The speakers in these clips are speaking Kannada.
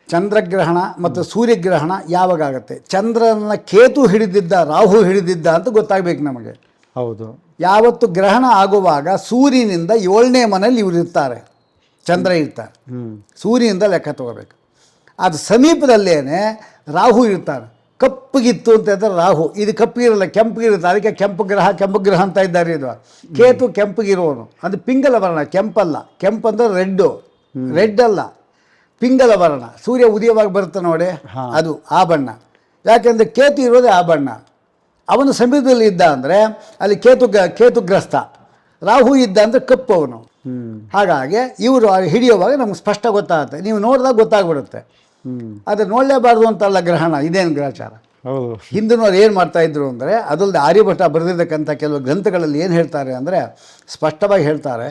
ಚಂದ್ರಗ್ರಹಣ ಮತ್ತು ಸೂರ್ಯಗ್ರಹಣ ಯಾವಾಗ ಆಗುತ್ತೆ, ಚಂದ್ರನ ಕೇತು ಹಿಡಿದಿದ್ದ ರಾಹು ಹಿಡಿದಿದ್ದ ಅಂತ ಗೊತ್ತಾಗಬೇಕು ನಮಗೆ. ಹೌದು. ಯಾವತ್ತು ಗ್ರಹಣ ಆಗುವಾಗ ಸೂರ್ಯನಿಂದ 7ನೇ ಮನೆಯಲ್ಲಿ ಇವರು ಇರ್ತಾರೆ, ಚಂದ್ರ ಇರ್ತಾರೆ. ಸೂರ್ಯನಿಂದ ಲೆಕ್ಕ ತಗೋಬೇಕು. ಅದು ಸಮೀಪದಲ್ಲೇನೆ ರಾಹು ಇರ್ತಾರೆ. ಕಪ್ಪಗಿತ್ತು ಅಂತ ಹೇಳಿದ್ರೆ ರಾಹು, ಇದು ಕಪ್ಪಗಿರಲ್ಲ, ಕೆಂಪಗಿರುತ್ತೆ. ಅದಕ್ಕೆ ಕೆಂಪು ಗ್ರಹ ಅಂತ ಇದ್ದಾರೆ. ಇದು ಕೇತು ಕೆಂಪಗಿರೋನು, ಅದು ಪಿಂಗಲ ವರ್ಣ, ಕೆಂಪಲ್ಲ. ಕೆಂಪಂದ್ರೆ ರೆಡ್ ಅಲ್ಲ, ಪಿಂಗಲ ವರ್ಣ. ಸೂರ್ಯ ಉದಯವಾಗಿ ಬರುತ್ತೆ ನೋಡಿ, ಅದು ಆ ಬಣ್ಣ. ಯಾಕೆಂದರೆ ಕೇತು ಇರೋದೇ ಆ ಬಣ್ಣ. ಅವನು ಸಮೀಪದಲ್ಲಿ ಇದ್ದ ಅಂದರೆ ಅಲ್ಲಿ ಕೇತುಗ್ರಸ್ತ. ರಾಹು ಇದ್ದ ಅಂದರೆ ಕಪ್ಪು ಅವನು. ಹಾಗಾಗಿ ಇವರು ಹಿಡಿಯುವಾಗ ನಮ್ಗೆ ಸ್ಪಷ್ಟ ಗೊತ್ತಾಗುತ್ತೆ. ನೀವು ನೋಡಿದಾಗ ಗೊತ್ತಾಗ್ಬಿಡುತ್ತೆ. ಆದರೆ ನೋಡಲೇಬಾರ್ದು ಅಂತಲ್ಲ ಗ್ರಹಣ, ಇದೇನು ಗ್ರಹಚಾರ. ಹೌದು. ಹಿಂದಿನವ್ರು ಏನು ಮಾಡ್ತಾಯಿದ್ರು ಅಂದರೆ, ಅದಲ್ಲದೆ ಆರ್ಯಭಟ ಬರೆದಿರ್ತಕ್ಕಂಥ ಕೆಲವು ಗ್ರಂಥಗಳಲ್ಲಿ ಏನು ಹೇಳ್ತಾರೆ ಅಂದರೆ, ಸ್ಪಷ್ಟವಾಗಿ ಹೇಳ್ತಾರೆ,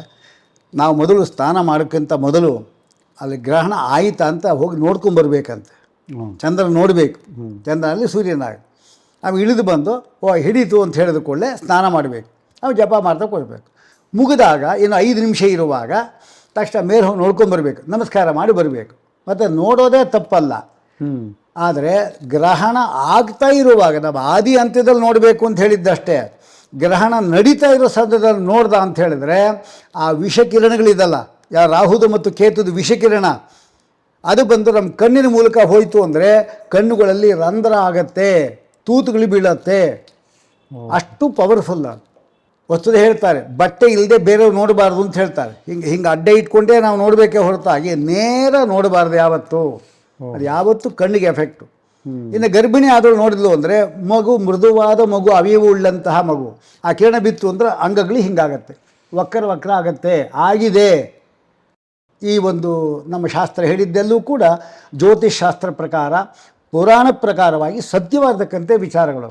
ನಾವು ಮೊದಲು ಸ್ನಾನ ಮಾಡೋಕ್ಕಿಂತ ಮೊದಲು ಅಲ್ಲಿ ಗ್ರಹಣ ಆಯಿತಾ ಅಂತ ಹೋಗಿ ನೋಡ್ಕೊಂಬರ್ಬೇಕಂತೆ. ಚಂದ್ರ ನೋಡಬೇಕು, ಚಂದ್ರನಲ್ಲಿ ಸೂರ್ಯನಾಗ. ನಾವು ಇಳಿದು ಬಂದು ಹಿಡೀತು ಅಂತ ಹೇಳಿದ ಕೂಡಲೇ ಸ್ನಾನ ಮಾಡಬೇಕು. ನಾವು ಜಪ ಮಾಡ್ತಾ ಕೊಡಬೇಕು. ಮುಗಿದಾಗ ಇನ್ನು 5 ನಿಮಿಷ ಇರುವಾಗ ತಕ್ಷಣ ಮೇಲೆ ಹೋಗಿ ನೋಡ್ಕೊಂಬರ್ಬೇಕು, ನಮಸ್ಕಾರ ಮಾಡಿ ಬರಬೇಕು. ಮತ್ತು ನೋಡೋದೇ ತಪ್ಪಲ್ಲ. ಆದರೆ ಗ್ರಹಣ ಆಗ್ತಾ ಇರುವಾಗ ನಾವು ಆದಿ ಅಂತ್ಯದಲ್ಲಿ ನೋಡಬೇಕು ಅಂತ ಹೇಳಿದ್ದಷ್ಟೇ. ಗ್ರಹಣ ನಡೀತಾ ಇರೋ ಸಂದರ್ಭದಲ್ಲಿ ನೋಡ್ದ ಅಂತ ಹೇಳಿದ್ರೆ ಆ ವಿಷಕಿರಣಗಳಿದಲ್ಲ, ರಾಹುದು ಮತ್ತು ಕೇತುದು ವಿಷಕಿರಣ, ಅದು ಬಂದು ನಮ್ಮ ಕಣ್ಣಿನ ಮೂಲಕ ಹೋಯಿತು ಅಂದರೆ ಕಣ್ಣುಗಳಲ್ಲಿ ರಂಧ್ರ ಆಗತ್ತೆ, ತೂತುಗಳು ಬೀಳತ್ತೆ. ಅಷ್ಟು ಪವರ್ಫುಲ್. ವಸ್ತುತೆ ಹೇಳ್ತಾರೆ, ಬಟ್ಟೆ ಇಲ್ಲದೆ ಬೇರೆಯವ್ರು ನೋಡಬಾರ್ದು ಅಂತ ಹೇಳ್ತಾರೆ. ಹಿಂಗೆ ಅಡ್ಡ ಇಟ್ಕೊಂಡೇ ನಾವು ನೋಡಬೇಕೇ ಹೊರತಾಗಿ ನೇರ ನೋಡಬಾರ್ದು ಯಾವತ್ತು. ಅದು ಯಾವತ್ತು ಕಣ್ಣಿಗೆ ಎಫೆಕ್ಟು. ಇನ್ನು ಗರ್ಭಿಣಿ ಆದವಳು ನೋಡಿದ್ಲು ಅಂದರೆ ಮಗು ಮೃದುವಾದ ಮಗು, ಅವಯವ ಉಳ್ಳಂತಹ ಮಗು. ಆ ಕಿರಣ ಬಿತ್ತು ಅಂದರೆ ಅಂಗಗಳು ಹಿಂಗಾಗತ್ತೆ, ವಕ್ರ ಆಗತ್ತೆ. ಆಗಿದೆ. ಈ ಒಂದು ನಮ್ಮ ಶಾಸ್ತ್ರ ಹೇಳಿದ್ದೆಲ್ಲೂ ಕೂಡ ಜ್ಯೋತಿಷ್ ಶಾಸ್ತ್ರ ಪ್ರಕಾರ, ಪುರಾಣ ಪ್ರಕಾರವಾಗಿ ಸತ್ಯವಾದಕ್ಕಂತೆ ವಿಚಾರಗಳು.